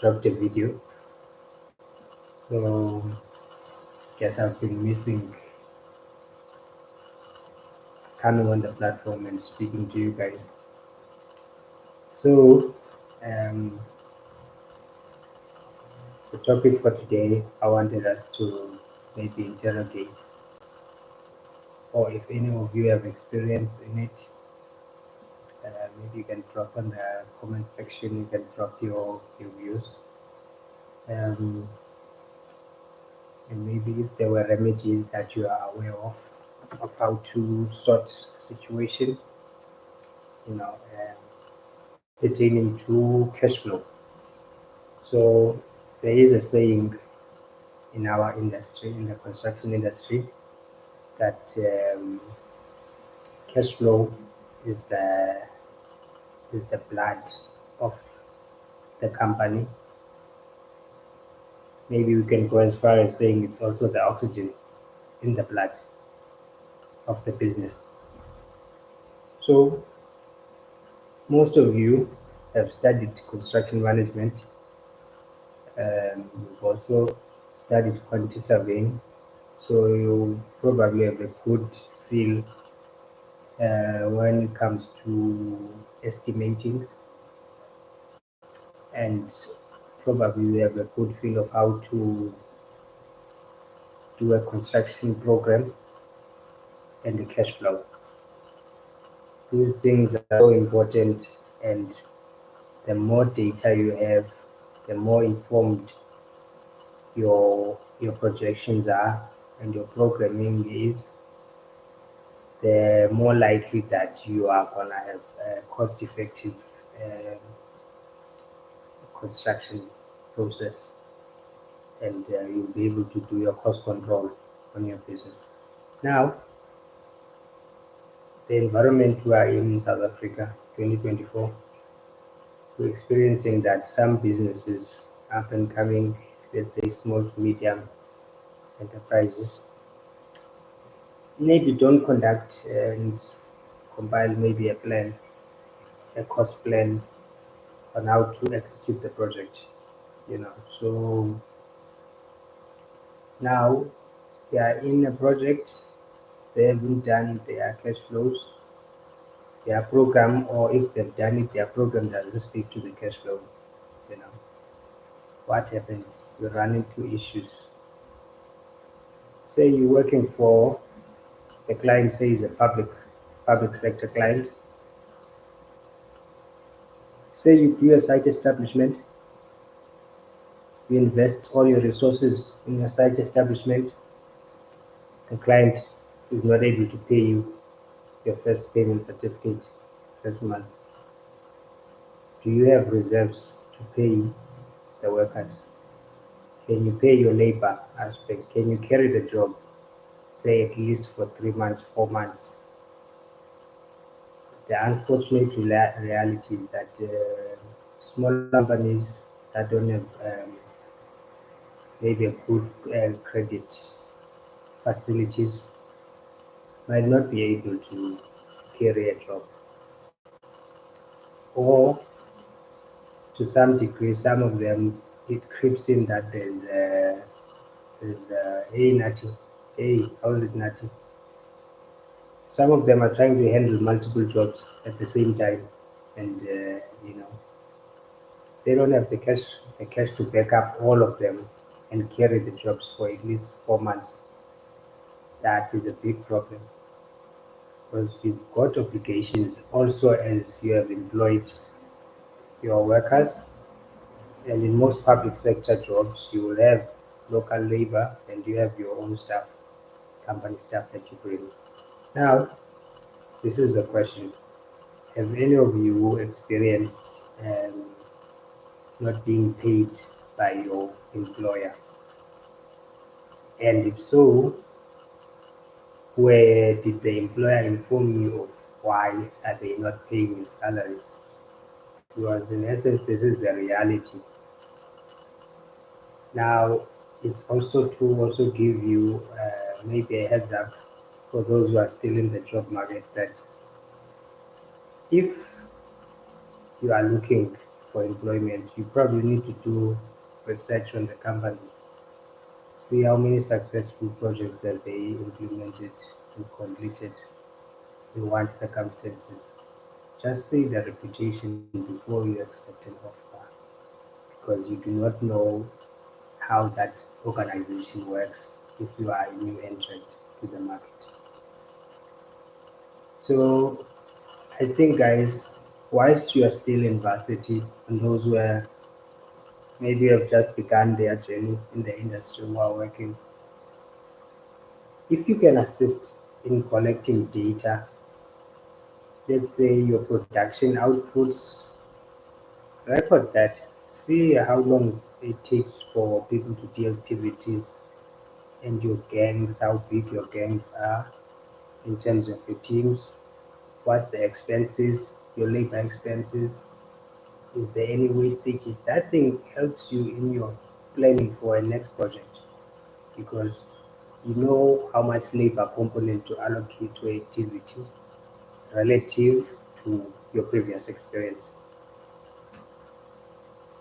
dropped a video. So guess I've been missing coming on the platform and speaking to you guys. So um, the topic for today, I wanted us to maybe interrogate, or if any of you have experience in it, maybe you can drop on the comment section. You can drop your views, um, and maybe if there were remedies that you are aware of how to sort situation, pertaining to cash flow. So there is a saying in our industry, in the construction industry, that cash flow is the blood of the company. Maybe we can go as far as saying it's also the oxygen in the blood of the business. So most of you have studied construction management. You've also studied quantity surveying, so you probably have a good feel when it comes to estimating, and probably we have a good feel of how to do a construction program and the cash flow. These things are so important, and the more data you have, the more informed your projections are and your programming is, the more likely that you are gonna have a cost-effective construction process, and you'll be able to do your cost control on your business. Now, the environment we are in South Africa, 2024, we're experiencing that some businesses, up and coming, let's say small to medium enterprises, maybe don't conduct and compile maybe a plan, a cost plan on how to execute the project. So now they are in a project, they haven't done their cash flows, their program, or if they've done it, their program doesn't speak to the cash flow. You know, what happens? You run into issues. Say you're working for the client, say is a public sector client. Say you do a site establishment, you invest all your resources in your site establishment, the client is not able to pay you your first payment certificate this month. Do you have reserves to pay the workers? Can you pay your labor aspect? Can you carry the job, say at least for 3 months, 4 months? The unfortunate reality is that small companies that don't have maybe a good credit facilities might not be able to carry a job, or to some degree, some of them it creeps in that hey Nati, hey, how's it Nati? Some of them are trying to handle multiple jobs at the same time, and they don't have the cash to back up all of them and carry the jobs for at least 4 months. That is a big problem, because you've got obligations also as you have employed your workers, and in most public sector jobs you will have local labor and you have your own staff, company staff that you bring. Now, this is the question: have any of you experienced not being paid by your employer? And if so, where did the employer inform you of why are they not paying you salaries? Because in essence, this is the reality. Now, it's also to also give you maybe a heads up for those who are still in the job market, that if you are looking for employment, you probably need to do research on the company, see how many successful projects that they implemented and completed in what circumstances. Just see the reputation before you accept an offer because you do not know how that organization works if you are a new entrant to the market. So I think guys, whilst you are still in varsity and those who are maybe have just begun their journey in the industry who are working, if you can assist in collecting data, let's say your production outputs, record that, see how long it takes for people to do activities and your gangs, how big your gangs are in terms of your teams, what's the expenses, your labor expenses, is there any wastages? That thing helps you in your planning for a next project because you know how much labor component to allocate to activity relative to your previous experience.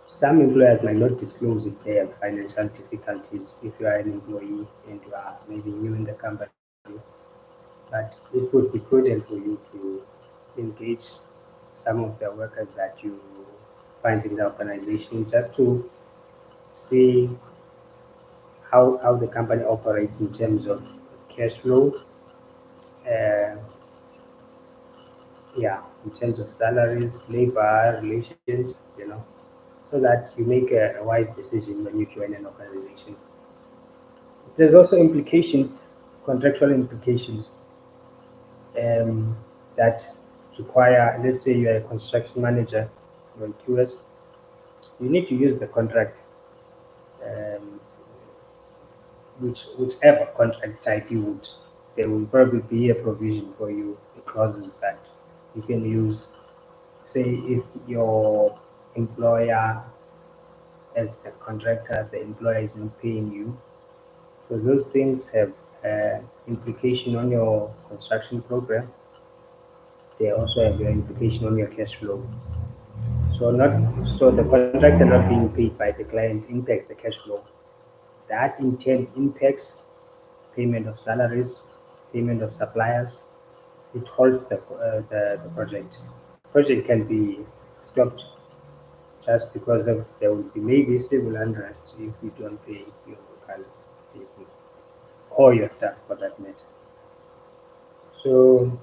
Some employers might not disclose if they have financial difficulties if you are an employee and you are maybe new in the company, but it would be prudent for you to engage some of the workers that you find in the organization just to see how the company operates in terms of cash flow, uh, yeah, in terms of salaries, labor relations, so that you make a wise decision when you join an organization. There's also implications, contractual implications um, that require, let's say you're a construction manager or a QS, you need to use the contract, um, whichever contract type you would. There will probably be a provision for you, clauses that you can use. Say if your employer, as the contractor, the employer is not paying you, so those things have implication on your construction program. They also have an implication on your cash flow. So the contractor not being paid by the client impacts the cash flow. That in turn impacts payment of salaries, payment of suppliers. It halts the project. Project can be stopped just because there will be maybe civil unrest if you don't pay your local people or your staff for that matter. So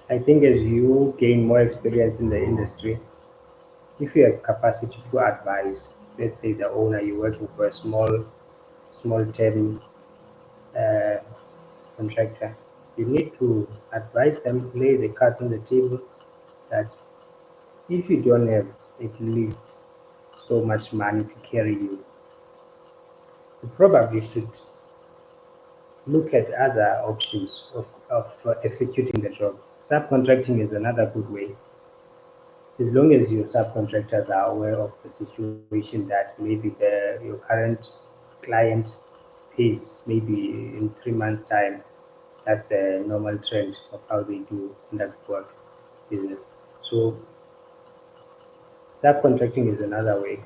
I think as you gain more experience in the industry, if you have capacity to advise, let's say the owner, you're working for a small term uh, contractor, you need to advise them, lay the cards on the table that if you don't have at least so much money to carry you, you probably should look at other options of executing the job. Subcontracting is another good way, as long as your subcontractors are aware of the situation that maybe your current client pays maybe in 3 months' time. That's the normal trend of how they do conduct work business. So subcontracting is another way.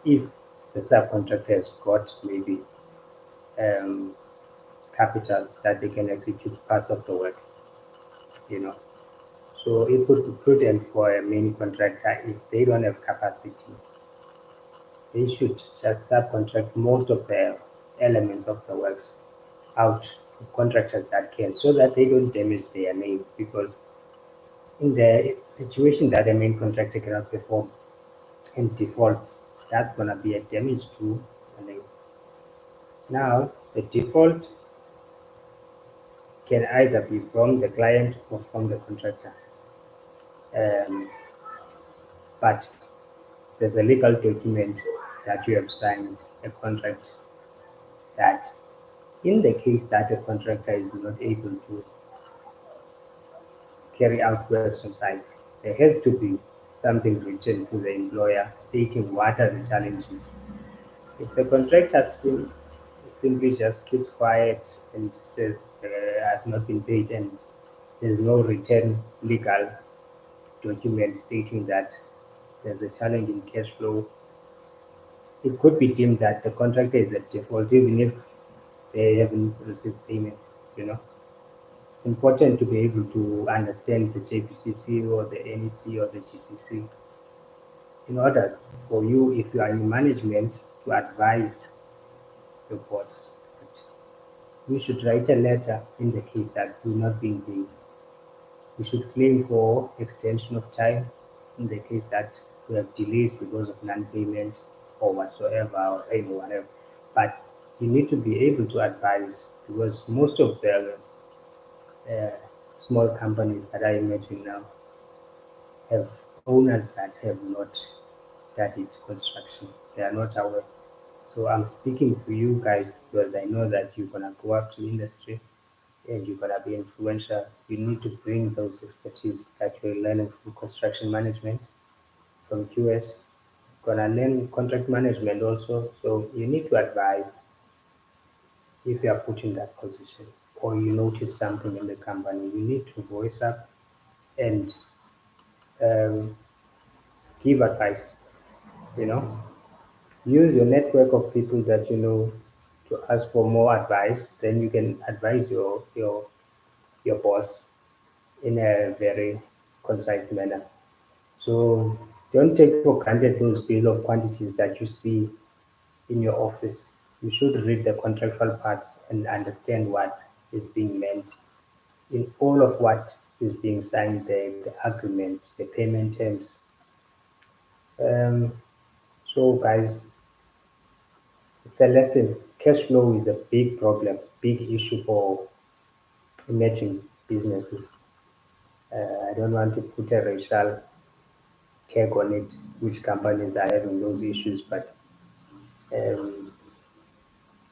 If the subcontractor has got maybe um, capital that they can execute parts of the work, you know. So it would be prudent for a main contractor if they don't have capacity. They should just subcontract most of the elements of the works out to contractors that can, so that they don't damage their name. Because in the situation that a main contractor cannot perform and defaults, that's gonna be a damage to the name. Now the default can either be from the client or from the contractor. Um, but there's a legal document that you have signed, a contract, that in the case that a contractor is not able to carry out works on site, there has to be something written to the employer stating what are the challenges. If the contractor simply just keeps quiet and says, I've not been paid, and there's no written legal document stating that, there's a challenge in cash flow, it could be deemed that the contractor is at default even if they haven't received payment. You know, it's important to be able to understand the JPCC or the NEC or the GCC in order for you, if you are in management, to advise your boss that you should write a letter in the case that you're not being paid. You should claim for extension of time in the case that you have delays because of non-payment or whatsoever or whatever. But you need to be able to advise because most of the uh, small companies that I imagine now have owners that have not studied construction. They are not aware. So I'm speaking to you guys because I know that you're gonna go up to industry and you're gonna be influential. You need to bring those expertise that you're learning from construction management from QS. Gonna learn contract management also. So you need to advise if you are put in that position or you notice something in the company. You need to voice up and um, give advice. You know, use your network of people that you know to ask for more advice. Then you can advise your boss in a very concise manner. So don't take for granted those bill of quantities that you see in your office. You should read the contractual parts and understand what is being meant in all of what is being signed there, the agreement, the payment terms. Um, so guys, it's a lesson. Cash flow is a big problem, big issue for emerging businesses. I don't want to put a racial take on it, which companies are having those issues, but um,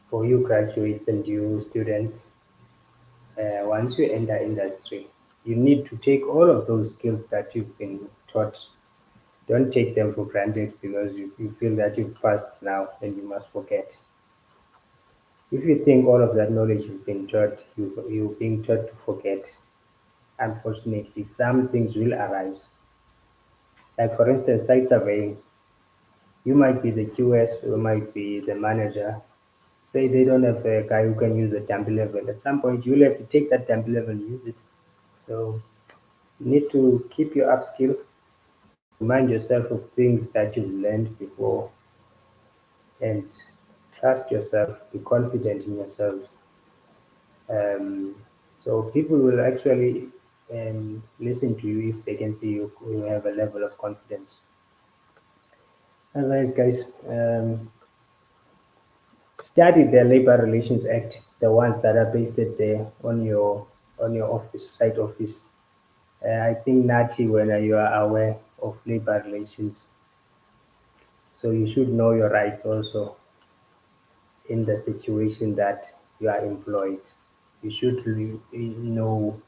for you graduates and you students, once you enter industry, you need to take all of those skills that you've been taught. Don't take them for granted because you feel that you've passed now and you must forget. If you think all of that knowledge you've been taught, you're being taught to forget, unfortunately, some things will arise. Like for instance, site surveying, you might be the QS, you might be the manager. Say they don't have a guy who can use a temp level. At some point, you'll have to take that temp level and use it. So you need to keep your upskill, remind yourself of things that you've learned before, and trust yourself, be confident in yourselves. Um, so people will actually listen to you if they can see you have a level of confidence. Otherwise, guys, study the Labor Relations Act, the ones that are pasted there on your office site office. I think Nati, when you are aware of labor relations, so you should know your rights also in the situation that you are employed. You should know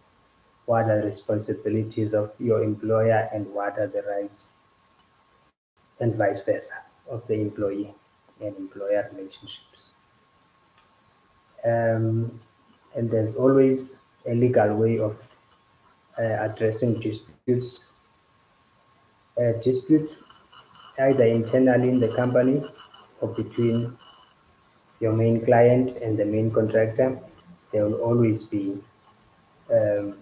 what are the responsibilities of your employer and what are the rights and vice versa of the employee and employer relationships. Um, and there's always a legal way of addressing disputes either internally in the company or between your main client and the main contractor. There will always be um,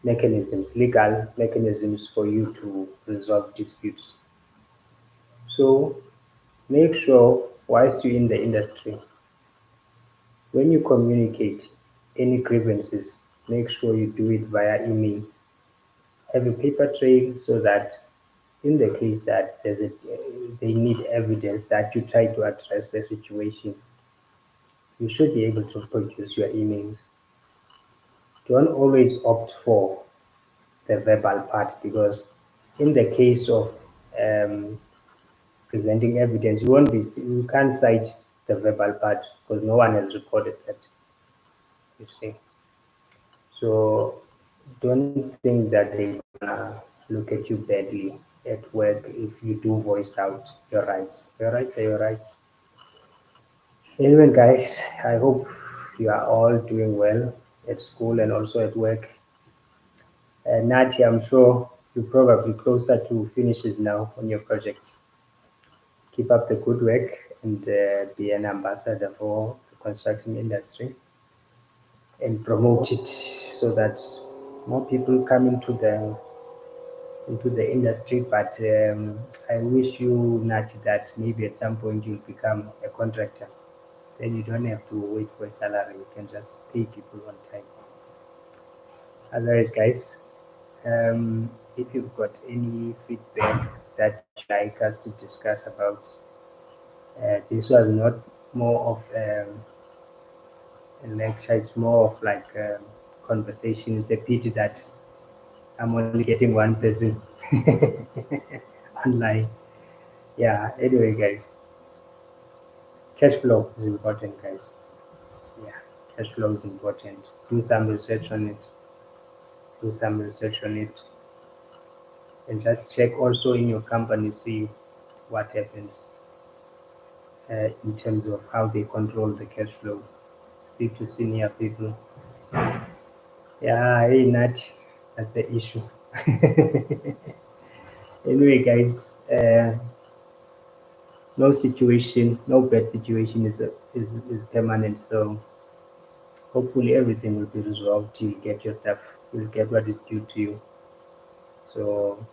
mechanisms, legal mechanisms for you to resolve disputes. So make sure whilst you're in the industry, when you communicate any grievances, make sure you do it via email. Have a paper trail so that in the case that they need evidence that you try to address the situation, you should be able to produce your emails. Don't always opt for the verbal part because in the case of um, presenting evidence, you can't cite the verbal part because no one has recorded that. You see, so don't think that they're gonna look at you badly at work if you do voice out your rights. Your rights are your rights. Anyway, guys, I hope you are all doing well at school and also at work. Nati, I'm sure. You're probably closer to finishes now on your project. Keep up the good work and be an ambassador for the construction industry and promote it so that more people come into the industry. But I wish you, Nati, that maybe at some point you'll become a contractor. Then you don't have to wait for a salary. You can just pay people on time. Otherwise, guys, if you've got any feedback that you'd like us to discuss about, this was not more of a lecture, it's more of like a conversation. It's a pity that I'm only getting one person online. Yeah, anyway, guys, cash flow is important, guys. Yeah, cash flow is important. Do some research on it. Do some research on it. And just check also in your company, see what happens in terms of how they control the cash flow. Speak to senior people. Yeah, hey, Nat, that's the issue. Anyway, guys, no situation, no bad situation is permanent. So hopefully everything will be resolved. You'll get your stuff. You'll get what is due to you. So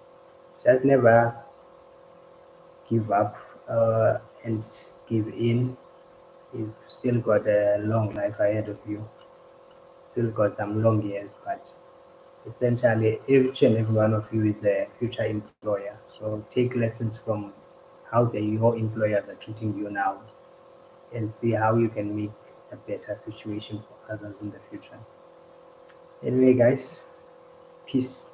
just never give up and give in. You've still got a long life ahead of you. Still got some long years, but essentially each and every one of you is a future employer. So take lessons from how your employers are treating you now and see how you can make a better situation for others in the future. Anyway, guys, peace.